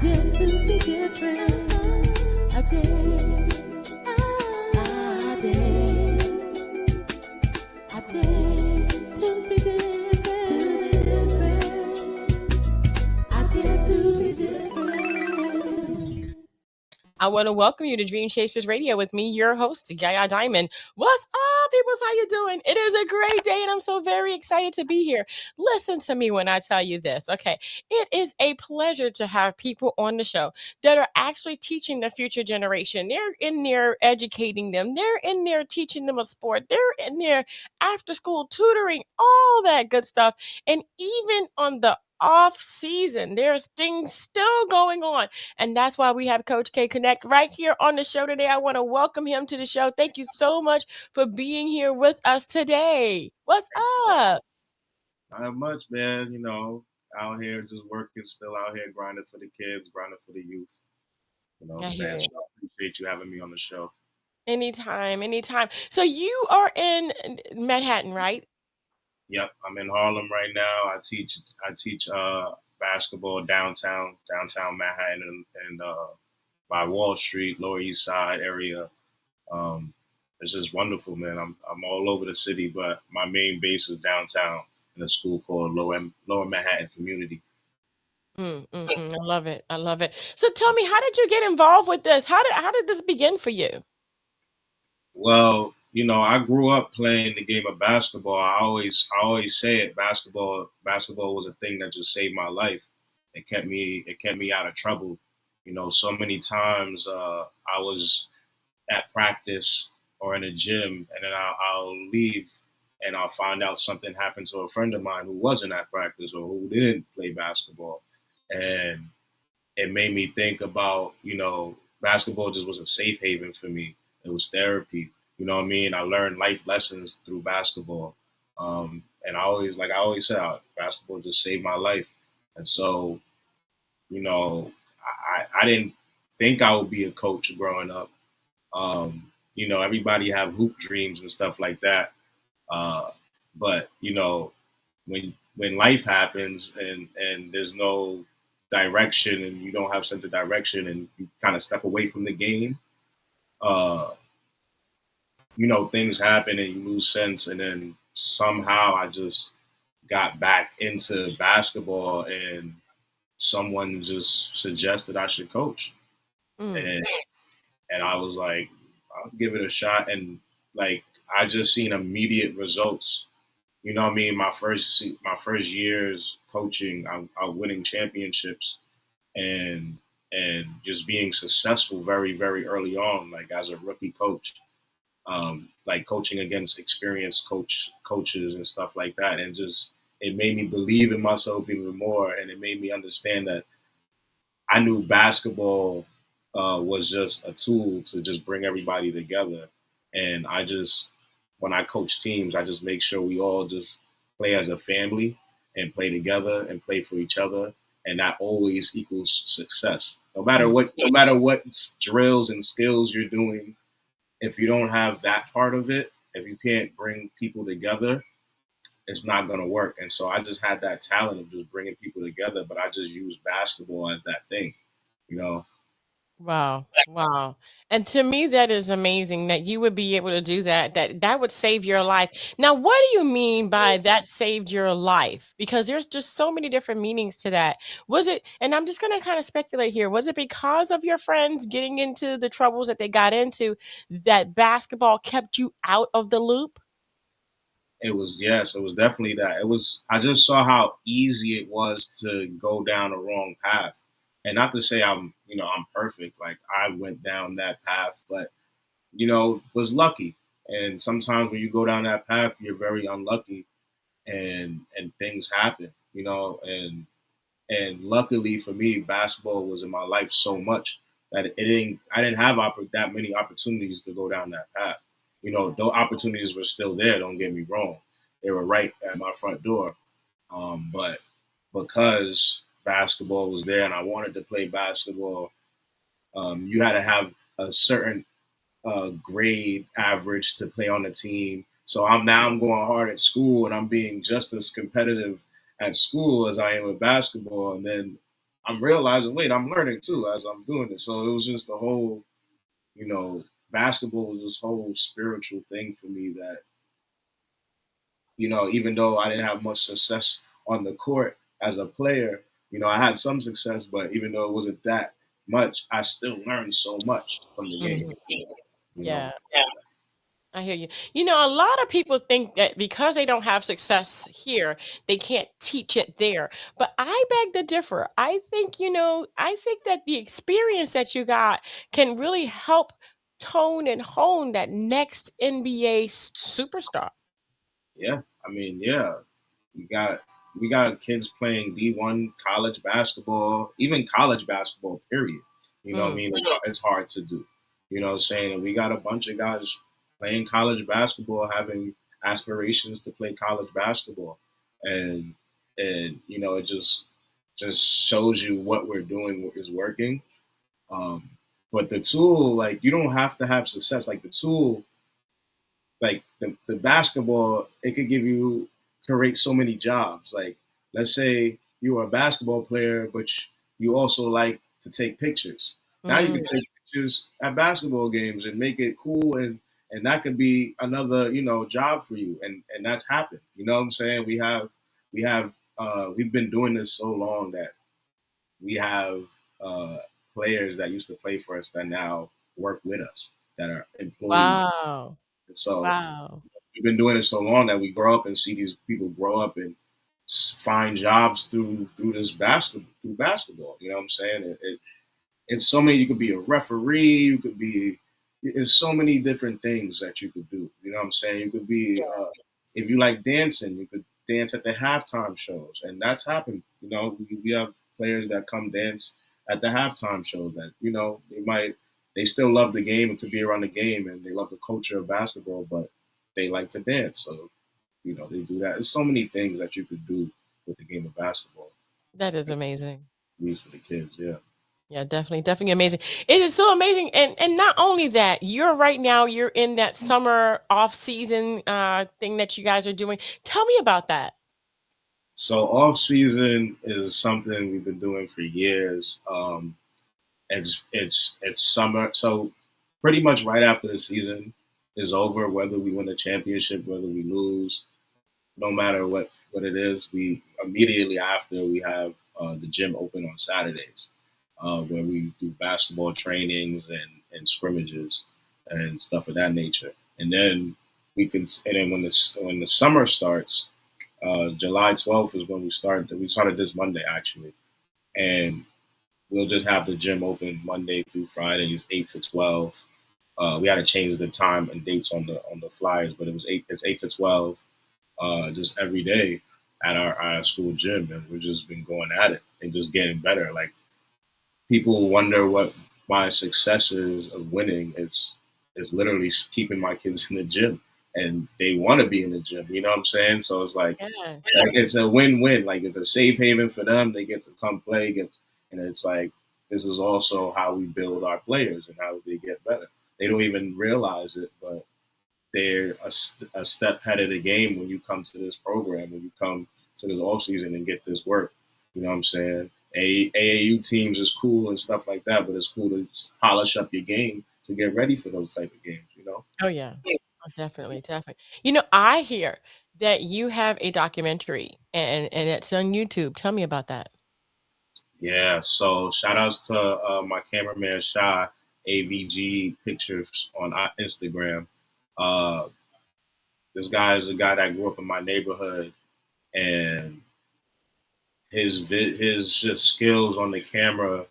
dare to be different. I dare. I dare. I dare to be different. To be different. I dare to be different. I want to welcome you to Dream Chasers Radio with me, your host, Yaya Diamond. What's up, peoples? How you doing? It is a great day, and I'm so very excited to be here. Listen to me when I tell you this, okay? It is a pleasure to have people on the show that are actually teaching the future generation. They're in there educating them. They're in there teaching them a sport. They're in there after school tutoring, all that good stuff. And even on the off season, there's things still going on. And that's why we have Coach K Connect right here on the show today. I want to welcome him to the show. Thank you so much for being here with us today. What's up? Not much, man. Out here just working, still out here grinding for the kids, grinding for the youth. You know what I'm I hear saying? So it. I appreciate you having me on the show. Anytime, anytime. So you are in Manhattan, right? Yep, I'm in Harlem right now. I teach basketball downtown Manhattan, and by Wall Street, Lower East Side area. Um, it's just wonderful, man. I'm all over the city, but my main base is downtown in a school called Lower Manhattan Community. I love it. I love it. So tell me, how did you get involved with this? How did this begin for you? Well, I grew up playing the game of basketball. I always say it. Basketball was a thing that just saved my life. It kept me out of trouble. So many times I was at practice or in a gym, and then I'll leave and I'll find out something happened to a friend of mine who wasn't at practice or who didn't play basketball, and it made me think about, basketball just was a safe haven for me. It was therapy. You know what I mean? I learned life lessons through basketball. And like I always said, basketball just saved my life. And so, I didn't think I would be a coach growing up. Everybody have hoop dreams and stuff like that. Uh, but when life happens and there's no direction and you don't have sense of direction and you kind of step away from the game, uh, things happen and you lose sense. And then somehow I just got back into basketball and someone just suggested I should coach. Mm, And and I was like, I'll give it a shot. And like I just seen immediate results. You know what I mean? My first years coaching, I winning championships and just being successful very very early on, like as a rookie coach, like coaching against experienced coaches and stuff like that, and just it made me believe in myself even more, and it made me understand that I knew basketball was just a tool to just bring everybody together. And I just, when I coach teams, I just make sure we all just play as a family and play together and play for each other. And that always equals success. mm. No matter what drills and skills you're doing, if you don't have that part of it, if you can't bring people together, it's not going to work. And so I just had that talent of just bringing people together, but I just used basketball as that thing, you know. Wow. Wow. And to me, that is amazing that you would be able to do that. That would save your life. Now, what do you mean by that saved your life? Because there's just so many different meanings to that. Was it, and I'm just going to kind of speculate here, was it because of your friends getting into the troubles that they got into that basketball kept you out of the loop? It was, yes, it was definitely that. It was, I just saw how easy it was to go down the wrong path. And not to say I'm perfect. Like I went down that path, but was lucky. And sometimes when you go down that path, you're very unlucky and things happen, and luckily for me, basketball was in my life so much that I didn't have that many opportunities to go down that path. Those opportunities were still there. Don't get me wrong; they were right at my front door. But because basketball was there and I wanted to play basketball, you had to have a certain grade average to play on the team. So I'm going hard at school and I'm being just as competitive at school as I am with basketball. And then I'm realizing, wait, I'm learning too as I'm doing it. So it was just a whole, basketball was this whole spiritual thing for me that, even though I didn't have much success on the court as a player, I had some success, but even though it wasn't that much, I still learned so much from the game. Mhm. You know, Yeah. I hear you. A lot of people think that because they don't have success here, they can't teach it there. But I beg to differ. I think that the experience that you got can really help tone and hone that next NBA superstar. yeah. I mean, yeah. We got we got kids playing D1 college basketball, even college basketball. Period. You know what I Mm. mean? It's hard to do. Saying that we got a bunch of guys playing college basketball, having aspirations to play college basketball, and it just shows you what we're doing is working. Um, but the tool, like you don't have to have success. Like the tool like the basketball, it could create so many jobs. Like, let's say you are a basketball player, but you also like to take pictures. Now you Mm. can take pictures at basketball games and make it cool, and that could be another job for you, and that's happened. You know what I'm saying? We've been doing this so long that we have uh, players that used to play for us that now work with us that are employees. Wow. And so Wow. we've been doing it so long that we grow up and see these people grow up and find jobs through this basketball. You know what I'm saying? It's so many. You could be a referee. You could be. It's so many different things that you could do. You know what I'm saying? You could be. If you like dancing, you could dance at the halftime shows, and that's happened. We have players that come dance at the halftime shows. That they still love the game and to be around the game, and they love the culture of basketball, but they like to dance. So they do that. There's so many things that you could do with the game of basketball, That is amazing. at least for the kids. Yeah. Yeah, definitely, definitely amazing. It is so amazing, and not only that, you're in that summer off season thing that you guys are doing. Tell me about that. So off season is something we've been doing for years. It's summer, so pretty much right after the season is over, whether we win a championship, whether we lose, no matter what it is, we immediately after we have the gym open on Saturdays, where we do basketball trainings and scrimmages and stuff of that nature. And then when the summer starts, July 12th is when we started. We started this Monday actually, and we'll just have the gym open Monday through Fridays, 8 to 12. We had to change the time and dates on the flyers, but it was eight. It's 8 to 12, just every day at our school gym, and we've just been going at it and just getting better. Like people wonder what my success is of winning. It's literally keeping my kids in the gym, and they want to be in the gym. You know what I'm saying? So it's Yeah. like it's a win-win. Like it's a safe haven for them. They get to come play, and it's like this is also how we build our players and how they get better. They don't even realize it, but they're a step ahead of the game when you come to this program, when you come to this off season and get this work. You know what I'm saying? AAU teams is cool and stuff like that, but it's cool to polish up your game to get ready for those type of games. Oh yeah. Oh, definitely, definitely. I hear that you have a documentary and it's on YouTube. Tell me about that. Yeah. So shout outs to my cameraman Shy, AVG Pictures on Instagram. Uh, this guy is a guy that grew up in my neighborhood, and his just skills on the camera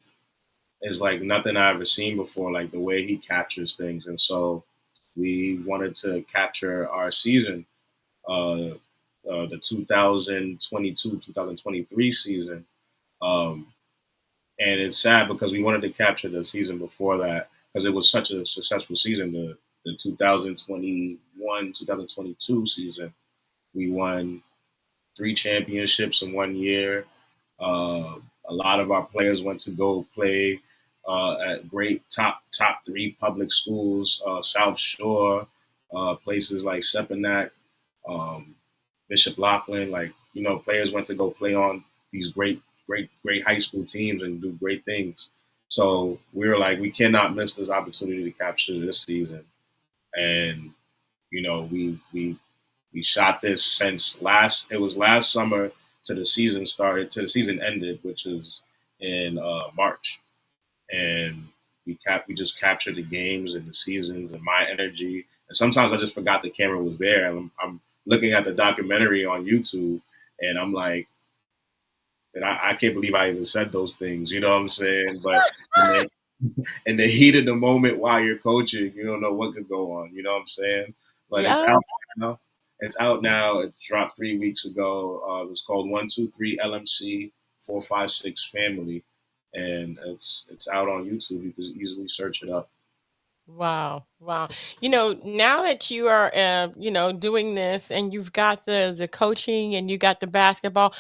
is like nothing I ever seen before. Like the way he captures things, and so we wanted to capture our season, uh, the 2022-2023 season. Um, and it's sad because we wanted to capture the season before that because it was such a successful season. The 2021-2022 season, we won 3 championships in one year. Uh, a lot of our players went to go play at great top three public schools, South Shore, places like Sepanak, um, Bishop Lachlan. Like players went to go play on these great great high school teams and do great things. So we were like, we cannot miss this opportunity to capture this season. And we shot this since last. It was last summer to the season started to the season ended, which is in March. And we just captured the games and the seasons and my energy. And sometimes I just forgot the camera was there. And I'm looking at the documentary on YouTube, and I'm like, and I can't believe I even said those things. You know what I'm saying? But in the, in the heat of the moment while you're coaching, you don't know what could go on. You know what I'm saying? But it's Yeah. out now. It's out now. It dropped 3 weeks ago. It was called 123 LMC 456 Family, and it's out on YouTube. You can easily search it up. Wow. Wow. Now that you are, doing this and you've got the coaching and you got the basketball,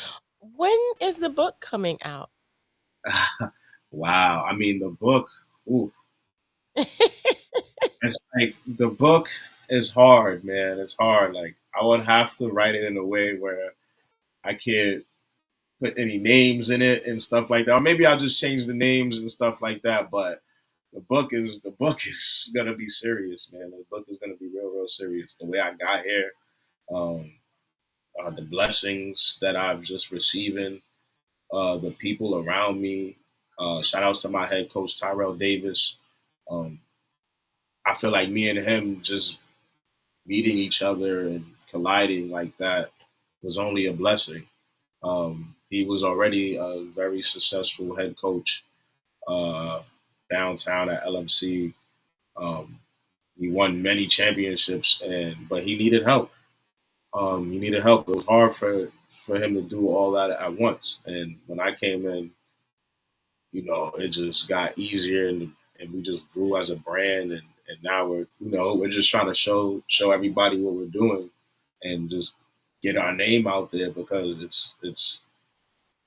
when is the book coming out? Wow. I mean, the book. Ooh, it's like the book is hard, man. It's hard. Like I would have to write it in a way where I can't put any names in it and stuff like that. Or maybe I'll just change the names and stuff like that. But the book is gonna be serious, man. The book is gonna be real serious. The way I got here, um, the blessings that I've just receiving, the people around me. Shout outs to my head coach Tyrell Davis. Um, I feel like me and him just meeting each other and colliding like that was only a blessing. He was already a very successful head coach uh, downtown at LMC. Um, he won many championships, but he needed help. He needed help. It was hard for him to do all that at once. And when I came in, it just got easier, and we just grew as a brand. And now we're just trying to show everybody what we're doing, and just get our name out there because it's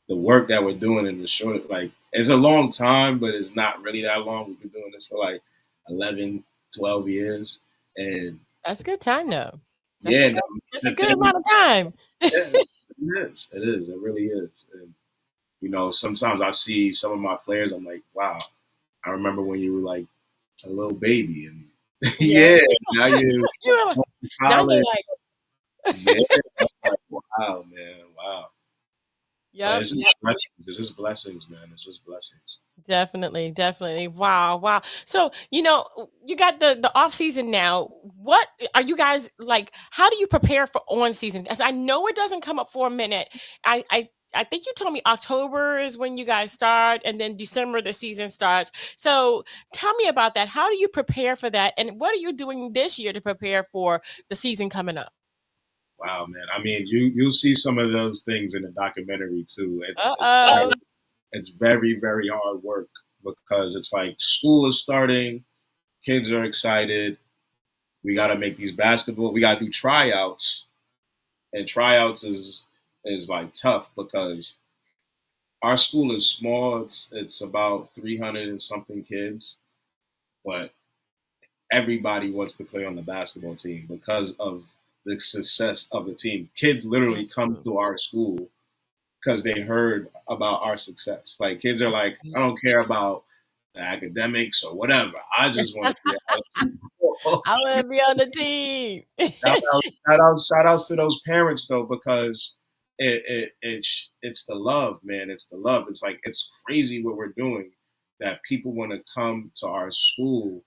the work that we're doing in the short, like it's a long time, but it's not really that long. We've been doing this for like 11, 12 years. And That's a good time though. That's a yeah, no, that's a the good thing, amount of time. yeah, it is. It is. It really is. And sometimes I see some of my players, I'm like, wow, I remember when you were like a little baby. And Yeah. yeah, now you're You're like, going to now you're college. like, Yeah, I'm like, wow, man, wow. But yep, it's just yep. blessings. It's just blessings, man. It's just blessings. Definitely, definitely. Wow, wow. So, you got the off season now. What are you guys like? How do you prepare for on season? As I know it doesn't come up for a minute. I think you told me October is when you guys start, and then December the season starts. So, tell me about that. How do you prepare for that, and what are you doing this year to prepare for the season coming up? Wow, man. I mean, you'll see some of those things in the documentary too. Uh-oh. It's very very hard work because it's like school is starting, kids are excited. We got to make these basketball. We got to do tryouts, and tryouts is like tough because our school is small. It's about 300 and something kids, but everybody wants to play on the basketball team because of the success of the team. Kids literally come Mhm. to our school because they heard about our success. Like kids are That's like, I don't amazing. care about the academics or whatever. I just want to be a basketball. I want to be on the team. Shout outs to those parents though, because it's the love, man. It's the love. It's like it's crazy what we're doing. That people want to come to our school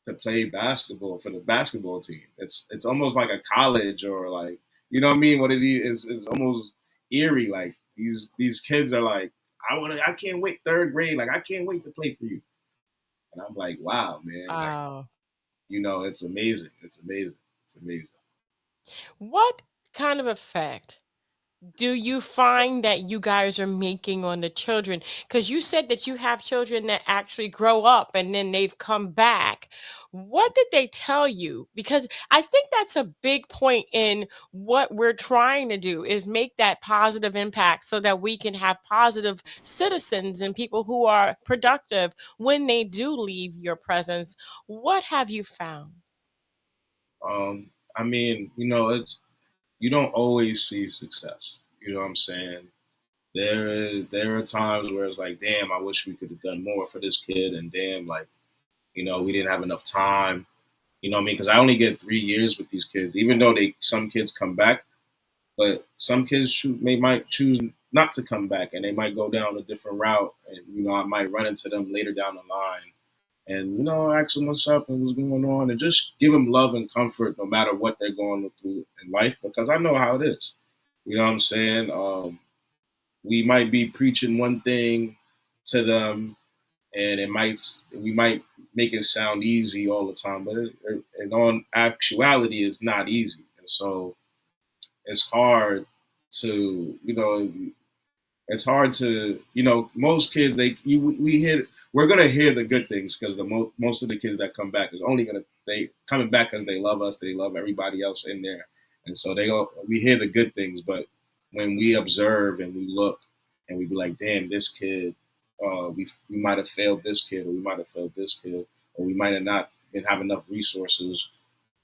to play basketball for the basketball team. It's almost like a college or like what I mean. What it is almost eerie. Like these kids are like, I can't wait. Third grade, like I can't wait to play for you. And I'm like, wow, man. Like Wow. it's amazing. It's amazing. It's amazing. What kind of effect do you find that you guys are making on the children? Because you said that you have children that actually grow up and then they've come back. What did they tell you? Because I think that's a big point in what we're trying to do is make that positive impact so that we can have positive citizens and people who are productive when they do leave your presence. What have you found? I mean, it's you don't always see success. You know what I'm saying? there are times where it's like, damn, I wish we could have done more for this kid, and damn, like, we didn't have enough time. You know what I mean? Because I only get 3 years with these kids, even though some kids come back, but some kids might choose not to come back, and they might go down a different route, and I might run into them later down the line, and ask them what's up and what's going on, and just give them love and comfort no matter what they're going through in life, because I know how it is. You know what I'm saying? We might be preaching one thing to them, and we might make it sound easy all the time, but in on actuality, it's not easy, and so it's hard to it's hard to most kids we're gonna hear the good things, because most of the kids that come back is only gonna they coming back because they love us, they love everybody else in there, and so we hear the good things. But when we observe and we look and we be like, damn, this kid, we might have failed this kid, or we might have failed this kid, or we might have not been have enough resources.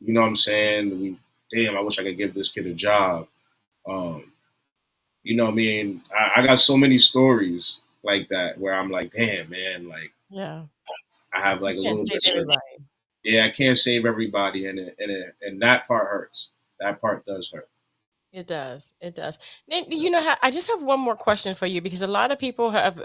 You know what I'm saying? Damn, I wish I could give this kid a job. um, I mean, I got so many stories like that where I'm like, damn, man, like Yeah. I have You like a can't little save bit more. everybody. Yeah, I can't save everybody, and that part hurts. That part does hurt. It does. It does. Then I just have one more question for you, because a lot of people have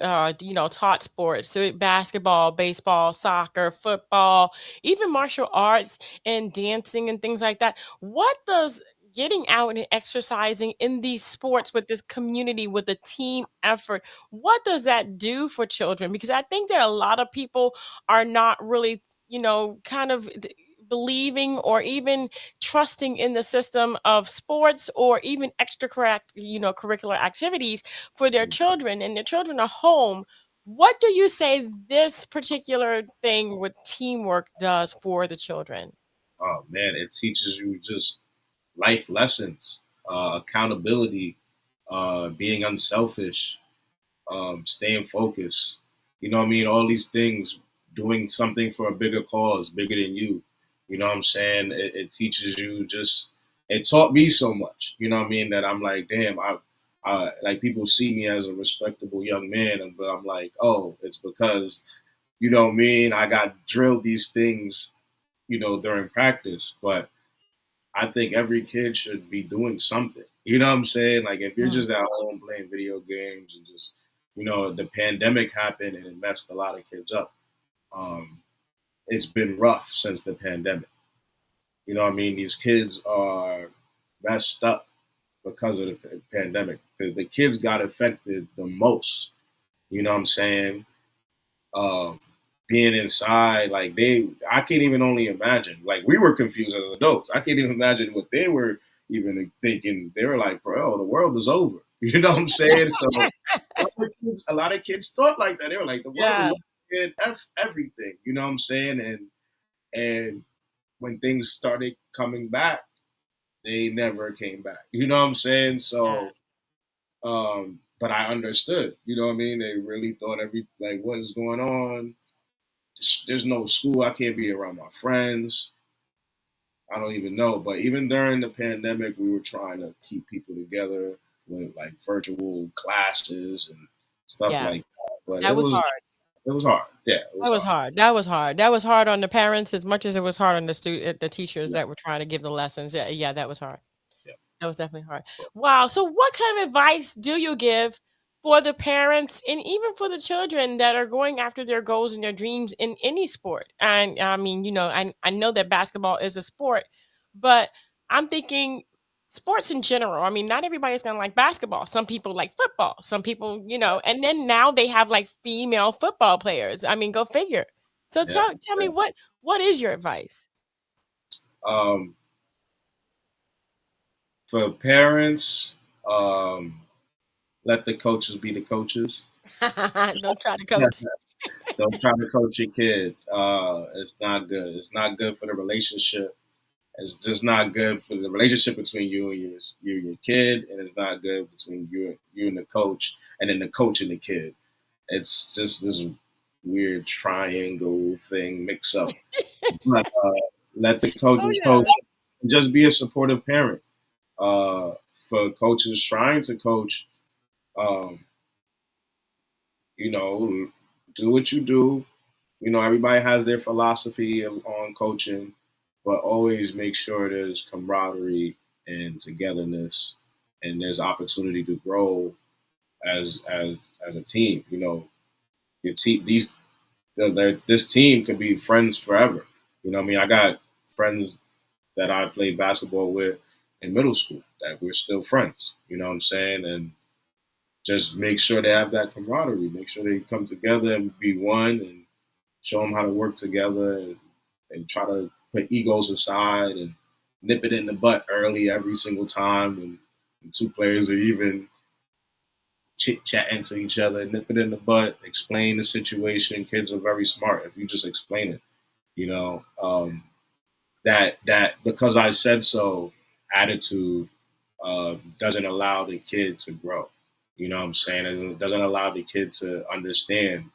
taught sports, so basketball, baseball, soccer, football, even martial arts and dancing and things like that. What does getting out and exercising in these sports with this community, with a team effort, what does that do for children? Because I think that a lot of people are not really, kind of believing or even trusting in the system of sports or even curricular activities for their children, and their children are home. What do you say this particular thing with teamwork does for the children? Oh man, it teaches you just life lessons, accountability, being unselfish, staying focused. You know what I mean? All these things, doing something for a bigger cause, bigger than you. You know what I'm saying? It teaches you just. It taught me so much. You know what I mean? That I'm like, damn, like people see me as a respectable young man, but I'm like, oh, it's because what I mean, I got drilled these things, during practice. But I think every kid should be doing something. You know what I'm saying? Like if you're Mm, just at home playing video games and just, the pandemic happened and it messed a lot of kids up. Um, it's been rough since the pandemic. You know what I mean? These kids are messed up because of the pandemic. The kids got affected the most. You know what I'm saying? um, Being inside, like I can't even only imagine. Like we were confused as adults. I can't even imagine what they were even thinking. They were like, "Bro, the world is over." You know what I'm saying? So a lot of kids thought like that. They were like, "The world is yeah, over, and everything." You know what I'm saying? And when things started coming back, they never came back. You know what I'm saying? yeah, So, but I understood. You know what I mean? They really thought what is going on. There's no school. I can't be around my friends. I don't even know. But even during the pandemic, we were trying to keep people together with like virtual classes and stuff yeah. like that. But That was hard. it was hard. Yeah, it was That was hard. hard. That was hard. That was hard on the parents as much as it was hard on the teachers Yeah, that were trying to give the lessons. Yeah, yeah, that was hard. yeah. That was definitely hard. Wow. So, what kind of advice do you give for the parents and even for the children that are going after their goals and their dreams in any sport? And I mean, I know that basketball is a sport, but I'm thinking sports in general. I mean, not everybody's going to like basketball. Some people like football. Some people, and then now they have like female football players. I mean, go figure. So, Yeah. tell me what is your advice? Um, for parents, let the coaches be the coaches. Don't try to coach. Don't try to coach your kid. It's not good. It's not good for the relationship. It's just not good for the relationship between you and your kid, and it's not good between you and the coach, and then the coach and the kid. It's just this weird triangle thing mix up. But let the Oh coaches yeah. coach. And just be a supportive parent. Uh, for coaches trying to coach, you know, do what you do. You know, everybody has their philosophy on coaching, but always make sure there's camaraderie and togetherness, and there's opportunity to grow as a team. You know, your team this team could be friends forever. You know, what I mean, I got friends that I played basketball with in middle school that we're still friends. You know what I'm saying? And just make sure they have that camaraderie. Make sure they come together and be one, and show them how to work together, and try to put egos aside and nip it in the butt early every single time. And two players are even chit chatting to each other, nip it in the butt, explain the situation. Kids are very smart if you just explain it. You know, that because I said so attitude doesn't allow the kid to grow. You know what I'm saying? It doesn't allow the kid to understand,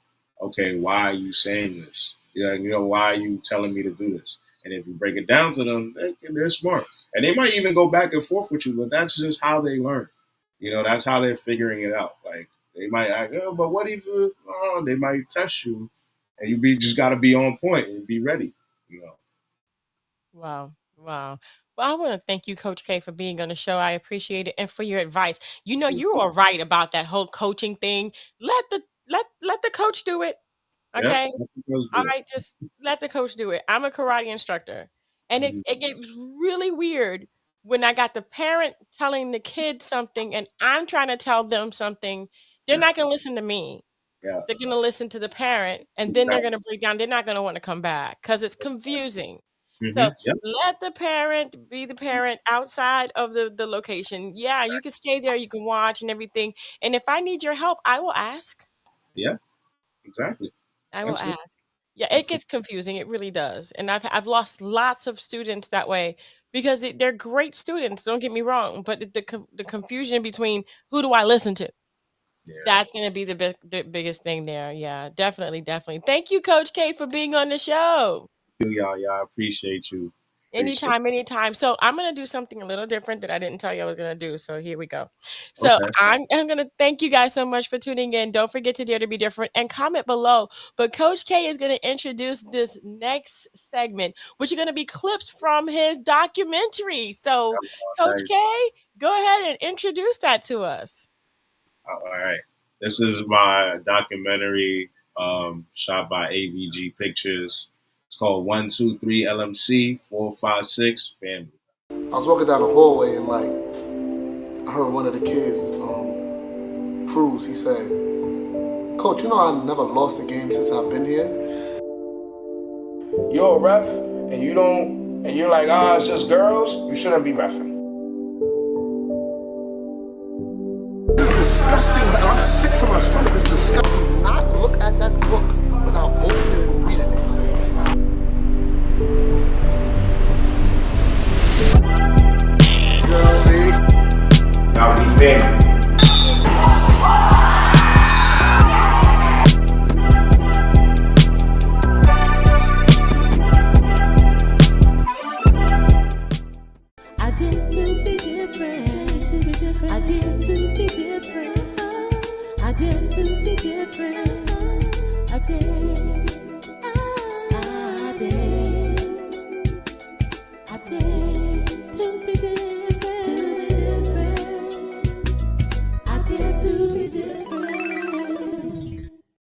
okay, why are you saying this? Yeah, you know, why are you telling me to do this? And if you break it down to them, they're smart. And they might even go back and forth with you, but that's just how they learn. You know, that's how they're figuring it out. Like, they might ask, oh, but what if they might test you, and just got to be on point and be ready. You know. Wow. Wow. Well, I want to thank you, Coach K, for being on the show. I appreciate it. And for your advice. You know, you are right about that whole coaching thing. Let the coach do it. Yeah, Okay. that's supposed All to. right, just let the coach do it. I'm a karate instructor. And Mhm. it gets really weird when I got the parent telling the kid something and I'm trying to tell them something. They're Yeah, not gonna listen to me. yeah, They're gonna listen to the parent and then they're exactly. gonna break down. They're not gonna want to come back because it's confusing. So Yep, let the parent be the parent outside of the location. Yeah, you can stay there, you can watch and everything. And if I need your help, I will ask. yeah, exactly. I will That's it. ask. Yeah, it That's it. gets confusing. It really does. And I've lost lots of students that way because they're great students. Don't get me wrong, but the confusion between who do I listen to? Yeah. That's going to be the biggest thing there. Yeah, definitely, definitely. Thank you, Coach K, for being on the show. Y'all. I appreciate you. Appreciate. Anytime, anytime. So I'm gonna do something a little different that I didn't tell you I was gonna do. So here we go. So Okay. I'm gonna thank you guys so much for tuning in. Don't forget to dare to be different and comment below. But Coach K is gonna introduce this next segment, which are gonna be clips from his documentary. So Coach Nice. K, go ahead and introduce that to us. All right. This is my documentary, shot by AVG Pictures. It's called 123 LMC 456 Family. I was walking down the hallway and I heard one of the kids, Cruz, he said, "Coach, you know I never lost a game since I've been here." You're a ref and you don't, and you're like, it's just girls, you shouldn't be reffing. This is disgusting. I'm sick to my stomach. This is disgusting. Do not look at that book without opening and reading it. Now we family. I did to be different. I did to be different. I did to be different. I did. I did. I did to be different.